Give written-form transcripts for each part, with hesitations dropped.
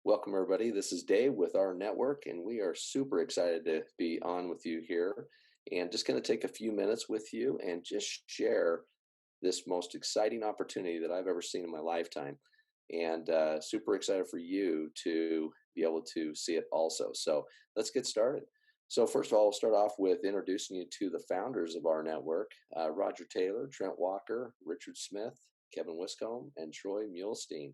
Welcome, everybody. This is Dave with rNetwork, and we are super excited to be on with you here. And just going to take a few minutes with you and just share this most exciting opportunity that I've ever seen in my lifetime. And super excited for you to be able to see it also. So let's get started. So, first of all, I'll start off with introducing you to the founders of rNetwork: Roger Taylor, Trent Walker, Richard Smith, Kevin Wiscombe, and Troy Muhlestein.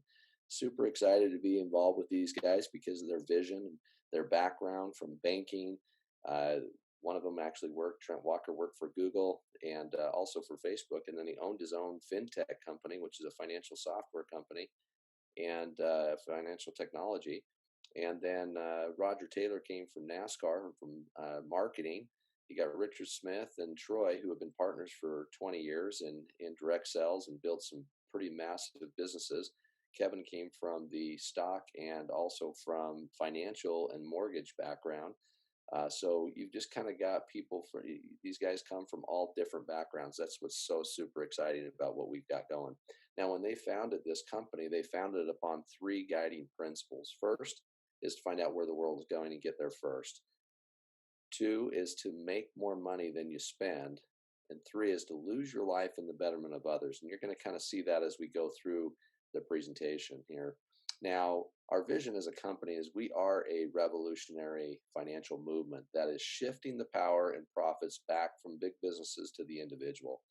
Super excited to be involved with these guys because of their vision and their background from banking. Uh, One of them actually Trent Walker worked for Google and also for Facebook. And then he owned his own fintech company, which is a financial software company and financial technology. And then Roger Taylor came from NASCAR, from marketing. You got Richard Smith and Troy, who have been partners for 20 years in direct sales and built some pretty massive businesses. Kevin came from the stock and also from financial and mortgage background. So you've just kind of got people for these guys come from all different backgrounds. That's what's so super exciting about what we've got going. Now, when they founded this company, they founded it upon three guiding principles. First is to find out where the world is going and get there first. Two is to make more money than you spend. And three is to lose your life in the betterment of others. And you're going to kind of see that as we go through the presentation here. Now, our vision as a company is we are a revolutionary financial movement that is shifting the power and profits back from big businesses to the individual.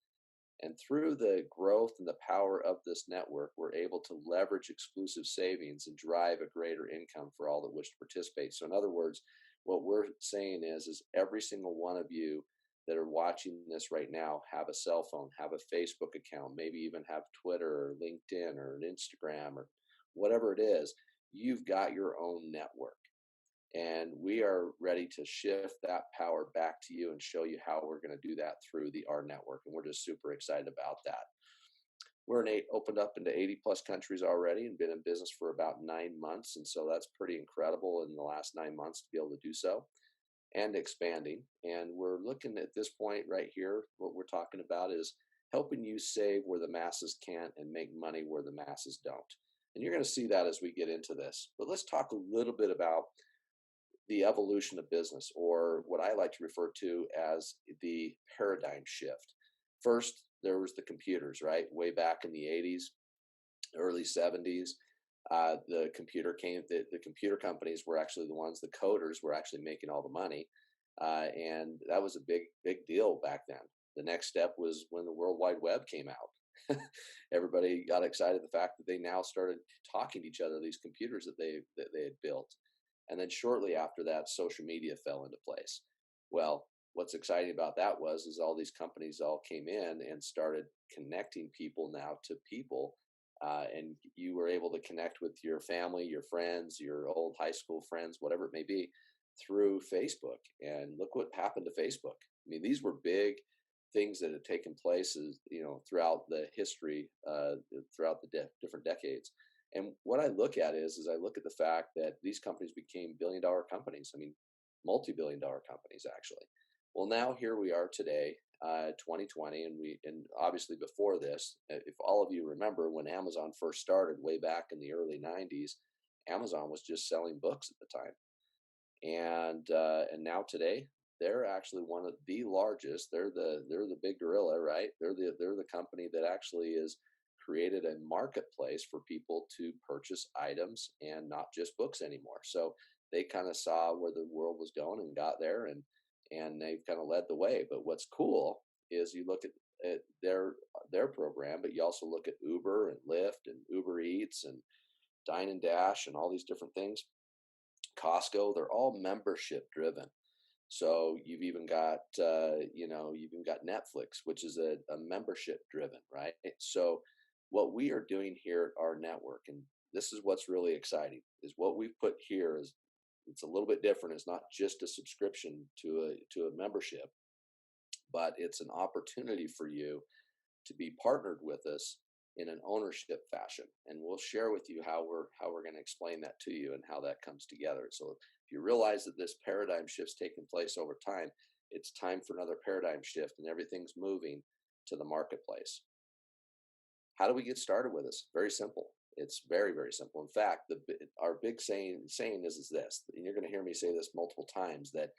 And through the growth and the power of this network, we're able to leverage exclusive savings and drive a greater income for all that wish to participate. So in other words, what we're saying is every single one of you that are watching this right now have a cell phone, have a Facebook account, maybe even have Twitter or LinkedIn or an Instagram or whatever it is, you've got your own network. And we are ready to shift that power back to you and show you how we're going to do that through the rNetwork. And we're just super excited about that. Opened up into 80 plus countries already and been in business for about 9 months. And so that's pretty incredible in the last 9 months to be able to do so and expanding. And we're looking at this point right here. What we're talking about is helping you save where the masses can't and make money where the masses don't. And you're going to see that as we get into this. But let's talk a little bit about the evolution of business, or what I like to refer to as the paradigm shift. First, there was the computers, right? Way back in the 80s, early 70s. The computer companies were actually the ones, the coders were actually making all the money. And that was a big deal back then. The next step was when the World Wide Web came out. Everybody got excited the fact that they now started talking to each other, these computers that they had built. And then shortly after that, social media fell into place. Well, what's exciting about that is all these companies all came in and started connecting people now to people. And you were able to connect with your family, your friends, your old high school friends, whatever it may be, through Facebook. And look what happened to Facebook. I mean, these were big things that had taken place, throughout the history, throughout the different decades. And what I look at is I look at the fact that these companies became billion-dollar companies. I mean, multi-billion-dollar companies, actually. Well, now here we are today, 2020, and obviously before this, if all of you remember when Amazon first started way back in the early 90s, Amazon was just selling books at the time. And now today, they're actually one of the largest. They're the big gorilla, right? They're the company that actually is created a marketplace for people to purchase items and not just books anymore. So they kind of saw where the world was going and got there, and they've kind of led the way. But what's cool is you look at their program, but you also look at Uber and Lyft and Uber Eats and Dine and Dash and all these different things. Costco, they're all membership driven. So you've even got Netflix, which is a membership driven, right? So what we are doing here at rNetwork, and this is what's really exciting, is what we've put here is it's a little bit different. It's not just a subscription to a membership, but it's an opportunity for you to be partnered with us in an ownership fashion. And we'll share with you how we're going to explain that to you and how that comes together. So if you realize that this paradigm shift's taking place over time, it's time for another paradigm shift, and everything's moving to the marketplace. How do we get started with this? Very simple. It's very, very simple. In fact, our big saying is this, and you're going to hear me say this multiple times, that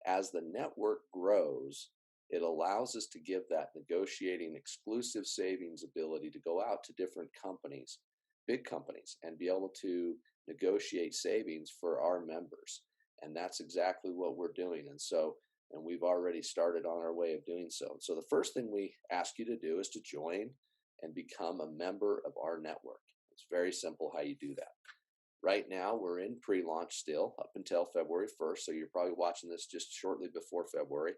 as the network grows, it allows us to give that negotiating exclusive savings ability to go out to different companies, big companies, and be able to negotiate savings for our members. And that's exactly what we're doing. And we've already started on our way of doing so. So the first thing we ask you to do is to join and become a member of our network. It's very simple how you do that. Right now, we're in pre-launch still up until February 1st. So you're probably watching this just shortly before February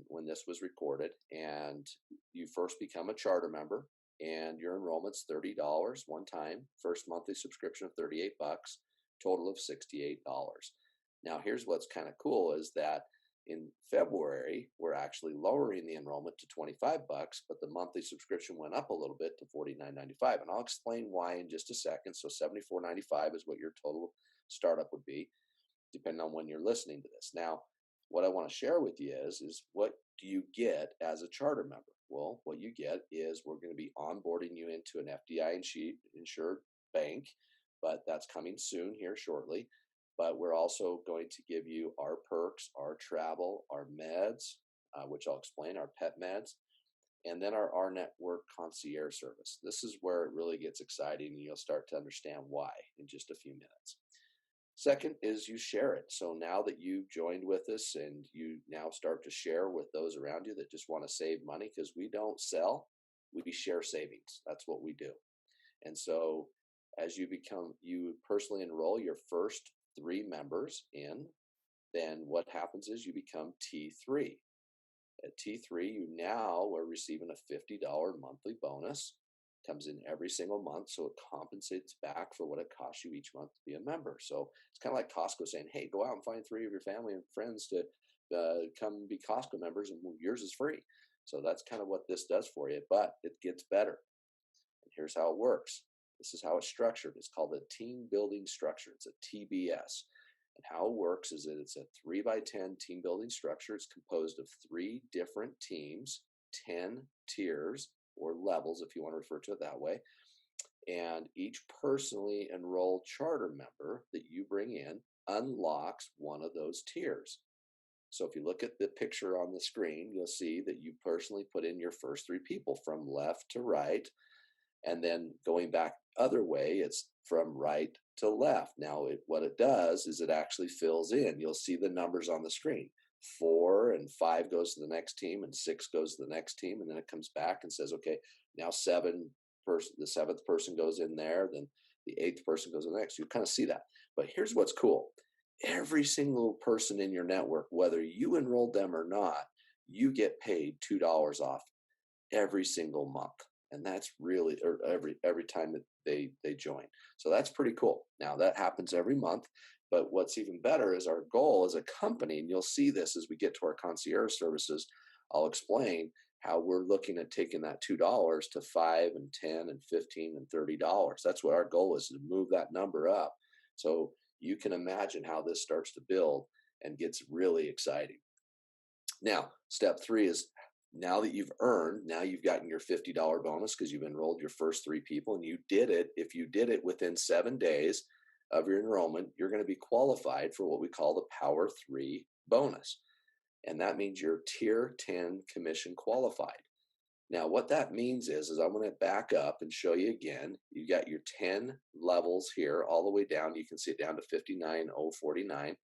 when this was recorded. And you first become a charter member, and your enrollment's $30 one time, first monthly subscription of $38, total of $68. Now, here's what's kind of cool is that in February, we're actually lowering the enrollment to $25, but the monthly subscription went up a little bit to $49.95. And I'll explain why in just a second. So $74.95 is what your total startup would be, depending on when you're listening to this. Now, what I want to share with you is what do you get as a charter member? Well, what you get is we're going to be onboarding you into an FDI insured bank, but that's coming soon here shortly. But we're also going to give you our perks, our travel, our meds, which I'll explain, our pet meds, and then our rNetwork concierge service. This is where it really gets exciting, and you'll start to understand why in just a few minutes. Second is you share it. So now that you've joined with us and you now start to share with those around you that just want to save money, because we don't sell, we share savings. That's what we do. And so as you personally enroll your first 3 members in, then what happens is you become T3. At T3, you now are receiving a $50 monthly bonus. Comes in every single month, so it compensates back for what it costs you each month to be a member. So it's kind of like Costco saying, hey, go out and find 3 of your family and friends to come be Costco members, and yours is free. So that's kind of what this does for you, but it gets better. And here's how it works. This is how it's structured. It's called a team building structure. It's a TBS. And how it works is that it's a 3x10 team building structure. It's composed of 3 different teams, 10 tiers or levels, if you want to refer to it that way. And each personally enrolled charter member that you bring in unlocks one of those tiers. So if you look at the picture on the screen, you'll see that you personally put in your first 3 people from left to right. And then going back other way, it's from right to left. Now, what it does is it actually fills in. You'll see the numbers on the screen. 4 and 5 goes to the next team, and 6 goes to the next team, and then it comes back and says, okay, now the 7th person goes in there, then the 8th person goes in the next. You kind of see that. But here's what's cool. Every single person in your network, whether you enrolled them or not, you get paid $2 off every single month. And that's really, or every time that they join. So that's pretty cool. Now that happens every month, but what's even better is our goal as a company, and you'll see this as we get to our concierge services, I'll explain how we're looking at taking that $2 to $5 and $10 and $15 and $30. That's what our goal is, to move that number up. So you can imagine how this starts to build and gets really exciting. Now, step 3 is, now that you've gotten your $50 bonus because you've enrolled your first 3 people, and if you did it within 7 days of your enrollment, you're going to be qualified for what we call the Power 3 bonus. And that means you're Tier 10 commission qualified. Now, what that means is I'm going to back up and show you again. You got your 10 levels here all the way down. You can see it down to 59,049.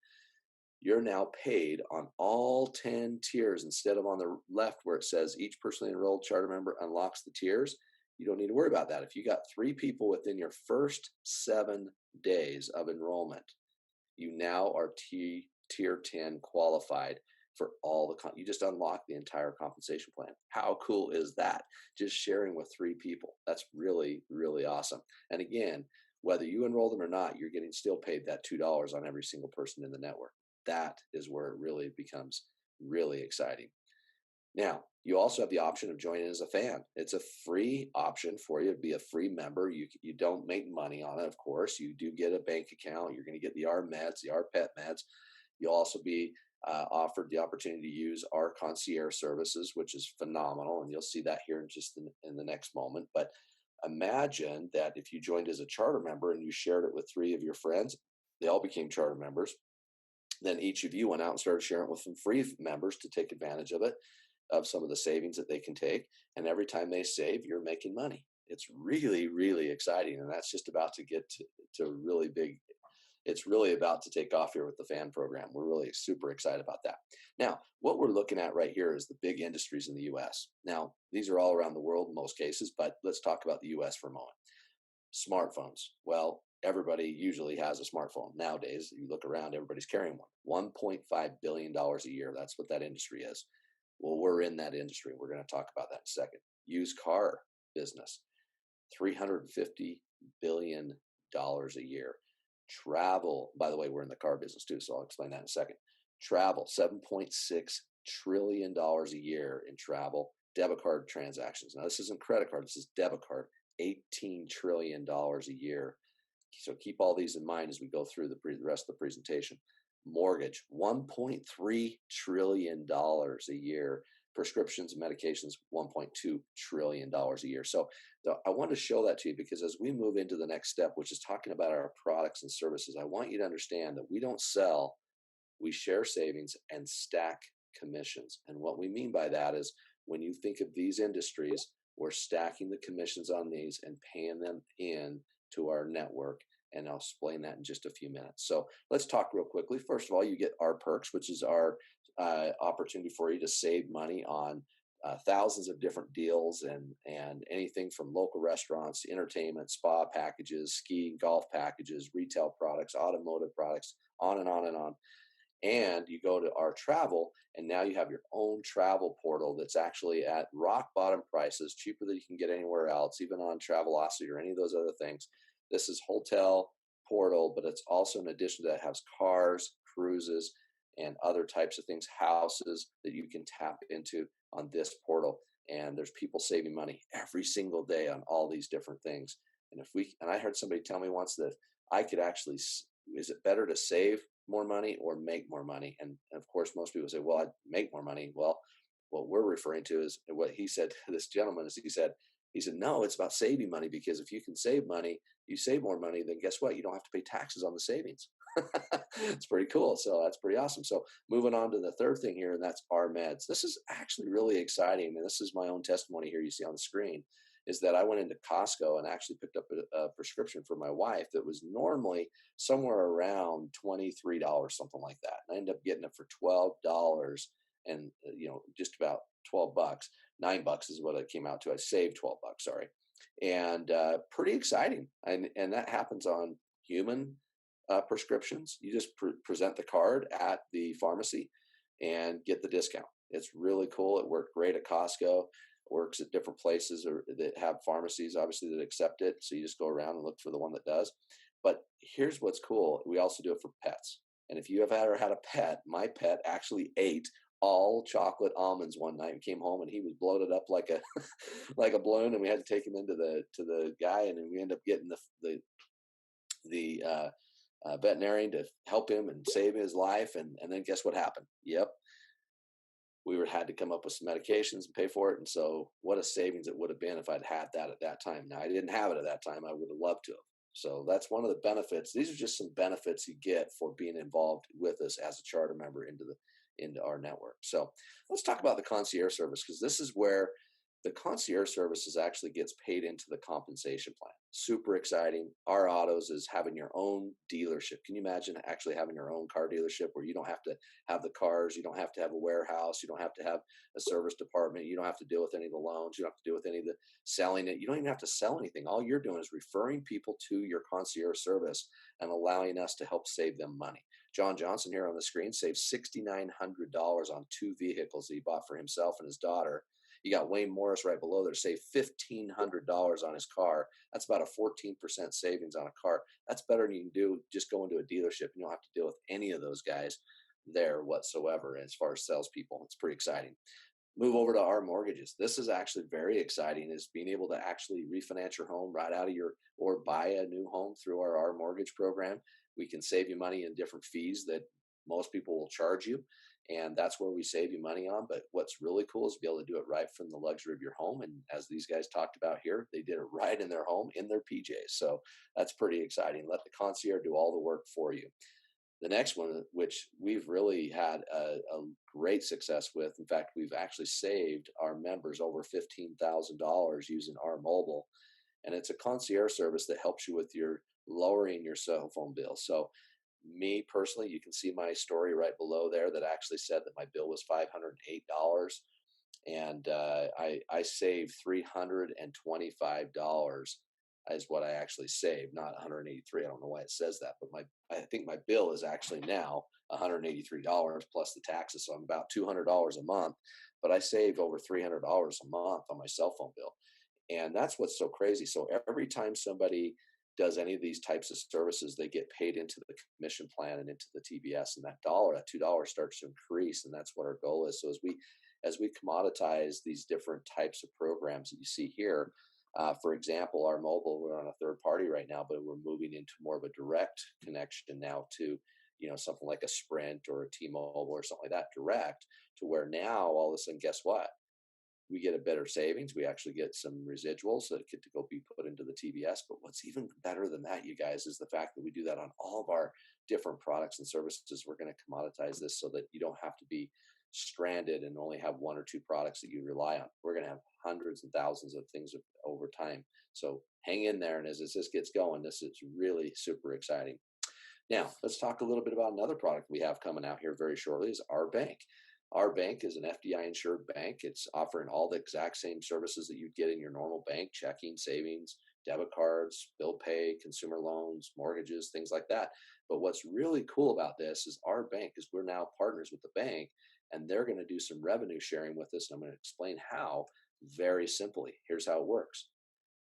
You're now paid on all 10 tiers instead of on the left where it says each personally enrolled charter member unlocks the tiers. You don't need to worry about that. If you got 3 people within your first 7 days of enrollment, you now are tier 10 qualified for all you just unlock the entire compensation plan. How cool is that? Just sharing with 3 people. That's really, really awesome. And again, whether you enroll them or not, you're getting still paid that $2 on every single person in the network. That is where it really becomes really exciting. Now, you also have the option of joining as a fan. It's a free option for you to be a free member. You don't make money on it, of course. You do get a bank account. You're going to get the rMeds, the rPet meds. You'll also be offered the opportunity to use our concierge services, which is phenomenal. And you'll see that here in the next moment. But Imagine that if you joined as a charter member and you shared it with three of your friends, they all became charter members. Then each of you went out and started sharing it with some free members to take advantage of it, of some of the savings that they can take. And every time they save, you're making money. It's really, really exciting. And that's just about to get to really big. It's really about to take off here with the fan program. We're really super excited about that. Now, what we're looking at right here is the big industries in the US. Now, these are all around the world in most cases, but let's talk about the US for a moment. Smartphones. Well, everybody usually has a smartphone nowadays. You look around, everybody's carrying one. $1.5 billion a year. That's what that industry is. Well, we're in that industry. We're going to talk about that in a second. Used car business, $350 billion a year. Travel, by the way, we're in the car business too, so I'll explain that in a second. Travel, $7.6 trillion a year in travel. Debit card transactions. Now, this isn't credit card, this is debit card. $18 trillion a year. So keep all these in mind as we go through the rest of the presentation. Mortgage, $1.3 trillion a year. Prescriptions and medications, $1.2 trillion a year. So I want to show that to you because as we move into the next step, which is talking about our products and services, I want you to understand that we don't sell, we share savings and stack commissions. And what we mean by that is when you think of these industries, we're stacking the commissions on these and paying them in to our network. And I'll explain that in just a few minutes. So let's talk real quickly. First of all, you get our perks, which is our opportunity for you to save money on thousands of different deals and anything from local restaurants, entertainment, spa packages, skiing, golf packages, retail products, automotive products, on and on and on. And you go to our travel, and now you have your own travel portal that's actually at rock bottom prices, cheaper than you can get anywhere else, even on Travelocity or any of those other things. This is hotel portal, but it's also in addition to that has cars, cruises, and other types of things, houses that you can tap into on this portal. And there's people saving money every single day on all these different things. And I heard somebody tell me once that I could actually, is it better to save more money or make more money? And of course, most people say, well, I'd make more money. Well, what we're referring to is what he said to this gentleman is he said, no, it's about saving money, because if you can save money, you save more money, then guess what? You don't have to pay taxes on the savings. It's pretty cool. So that's pretty awesome. So moving on to the third thing here, and that's our meds. This is actually really exciting. And this is my own testimony here you see on the screen, is that I went into Costco and actually picked up a prescription for my wife that was normally somewhere around $23, something like that. And I ended up getting it for $12 and, just about 12 bucks. $9 is what it came out to. I saved 12 bucks, sorry. And pretty exciting. And that happens on human prescriptions. You just present the card at the pharmacy and get the discount. It's really cool. It worked great at Costco. It works at different places that have pharmacies, obviously, that accept it. So you just go around and look for the one that does. But here's what's cool. We also do it for pets. And if you have ever had a pet, my pet actually ate all chocolate almonds one night and came home and he was bloated up like a like a balloon, and we had to take him into the guy, and then we ended up getting the veterinarian to help him and save his life, and then guess what happened? Yep, we had to come up with some medications and pay for it. And so what a savings it would have been if I'd had that at that time. Now, I didn't have it at that time. I would have loved to have. So that's one of the benefits. These are just some benefits you get for being involved with us as a charter member into our network. So let's talk about the concierge service, because this is where the concierge services actually gets paid into the compensation plan. Super exciting. Our Autos is having your own dealership. Can you imagine actually having your own car dealership where you don't have to have the cars, you don't have to have a warehouse, you don't have to have a service department, you don't have to deal with any of the loans, you don't have to deal with any of the selling it. You don't even have to sell anything. All you're doing is referring people to your concierge service and allowing us to help save them money. John Johnson here on the screen saved $6,900 on 2 vehicles that he bought for himself and his daughter. You got Wayne Morris right below there, saved $1,500 on his car. That's about a 14% savings on a car. That's better than you can do just go into a dealership, and you don't have to deal with any of those guys there whatsoever as far as salespeople. It's pretty exciting. Move over to our mortgages. This is actually very exciting, is being able to actually refinance your home right out of or buy a new home through our mortgage program. We can save you money in different fees that Most people will charge you, and that's where we save you money on. But what's really cool is to be able to do it right from the luxury of your home. And as these guys talked about here, they did it right in their home, in their PJs. So that's pretty exciting. Let the concierge do all the work for you. The next one, which we've really had a great success with, in fact, we've actually saved our members over $15,000 using our mobile, and it's a concierge service that helps you with your lowering your cell phone bill. So, me personally, you can see my story right below there that actually said that my bill was $508, and I saved $325 is what I actually saved, not 183. I don't know why it says that, but I think my bill is actually now $183 plus the taxes, so I'm about $200 a month. But I save over $300 a month on my cell phone bill, and that's what's so crazy. So every time somebody does any of these types of services, they get paid into the commission plan and into the TBS, and that $2 starts to increase, and that's what our goal is. So as we commoditize these different types of programs that you see here, for example, our mobile, we're on a third party right now, but we're moving into more of a direct connection now to, something like a Sprint or a T-Mobile or something like that, direct, to where now all of a sudden, guess what? We get a better savings. We actually get some residuals that get to go be put into the TBS. But what's even better than that, you guys, is the fact that we do that on all of our different products and services. We're going to commoditize this so that you don't have to be stranded and only have one or two products that you rely on. We're going to have hundreds and thousands of things over time. So hang in there. And as this gets going, this is really super exciting. Now, let's talk a little bit about another product we have coming out here very shortly is our bank. Our bank is an FDI insured bank. It's offering all the exact same services that you get in your normal bank: checking, savings, debit cards, bill pay, consumer loans, mortgages, things like that. But what's really cool about this is our bank is we're now partners with the bank, and they're going to do some revenue sharing with us. And I'm going to explain how very simply. Here's how it works.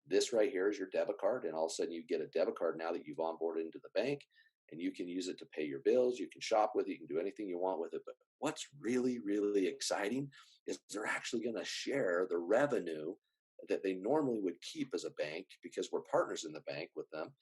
This right here is your debit card, and all of a sudden you get a debit card now that you've onboarded into the bank, and you can use it to pay your bills. You can shop with it. You can do anything you want with it. But what's really, really exciting is they're actually going to share the revenue that they normally would keep as a bank because we're partners in the bank with them.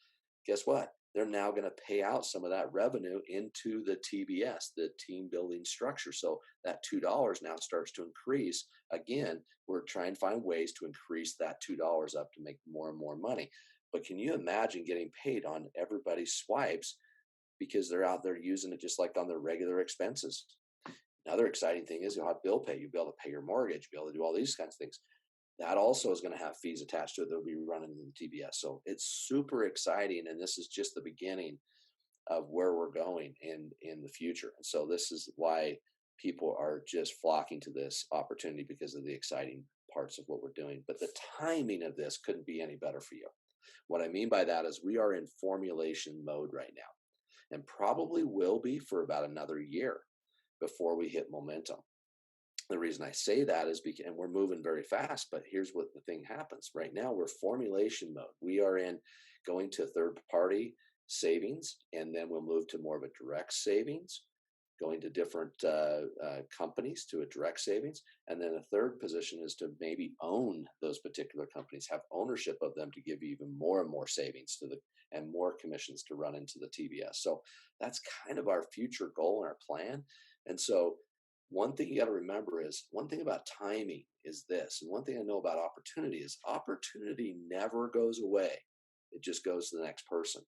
Guess what? They're now going to pay out some of that revenue into the TBS, the team building structure. So that $2 now starts to increase. Again, we're trying to find ways to increase that $2 up to make more and more money. But can you imagine getting paid on everybody's swipes because they're out there using it just like on their regular expenses? Another exciting thing is you'll have bill pay. You'll be able to pay your mortgage, be able to do all these kinds of things. That also is going to have fees attached to it. They'll be running in the TBS. So it's super exciting. And this is just the beginning of where we're going in the future. And so this is why people are just flocking to this opportunity because of the exciting parts of what we're doing. But the timing of this couldn't be any better for you. What I mean by that is we are in formulation mode right now, and probably will be for about another year before we hit momentum. The reason I say that is because, and we're moving very fast, but here's what the thing happens. Right now, we're formulation mode. We are in going to third party savings, and then we'll move to more of a direct savings, going to different companies to a direct savings. And then a third position is to maybe own those particular companies, have ownership of them to give you even more and more savings and more commissions to run into the TBS. So that's kind of our future goal and our plan. And so one thing you got to remember is one thing about timing is this. And one thing I know about opportunity is opportunity never goes away. It just goes to the next person.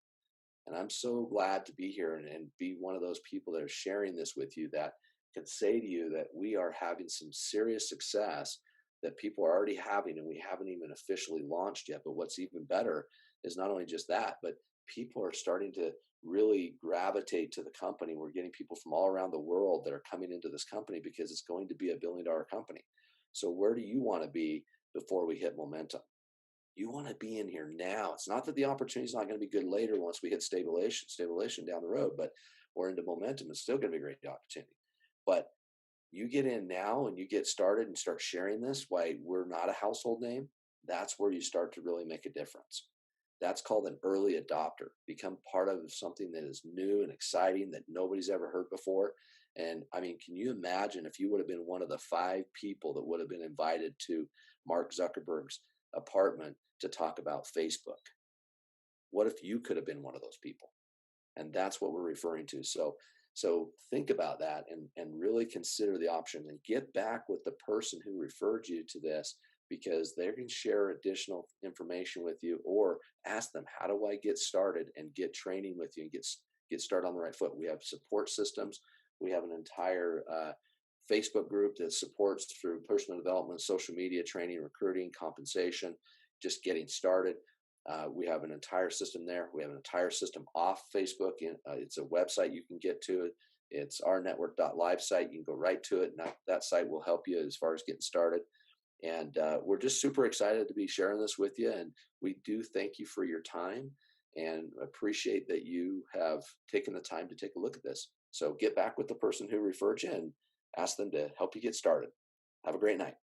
And I'm so glad to be here and be one of those people that are sharing this with you, that can say to you that we are having some serious success that people are already having, and we haven't even officially launched yet. But what's even better is not only just that, but people are starting to really gravitate to the company. We're getting people from all around the world that are coming into this company because it's going to be $1 billion company. So where do you want to be before we hit momentum? You want to be in here now. It's not that the opportunity is not going to be good later once we hit stabilization down the road, but we're into momentum. It's still going to be a great opportunity. But you get in now and you get started and start sharing this, why we're not a household name. That's where you start to really make a difference. That's called an early adopter. Become part of something that is new and exciting that nobody's ever heard before. And I mean, can you imagine if you would have been one of the 5 people that would have been invited to Mark Zuckerberg's apartment to talk about Facebook? What if you could have been one of those people? And that's what we're referring to. So So think about that and really consider the option and get back with the person who referred you to this, because they can share additional information with you, or ask them, how do I get started, and get training with you and get started on the right foot. We have support systems. We have an entire Facebook group that supports through personal development, social media training, recruiting, compensation, just getting started. We have an entire system there. We have an entire system off Facebook. It's a website you can get to. It's rNetwork.live site. You can go right to it, and that site will help you as far as getting started. And we're just super excited to be sharing this with you. And we do thank you for your time and appreciate that you have taken the time to take a look at this. So get back with the person who referred you and ask them to help you get started. Have a great night.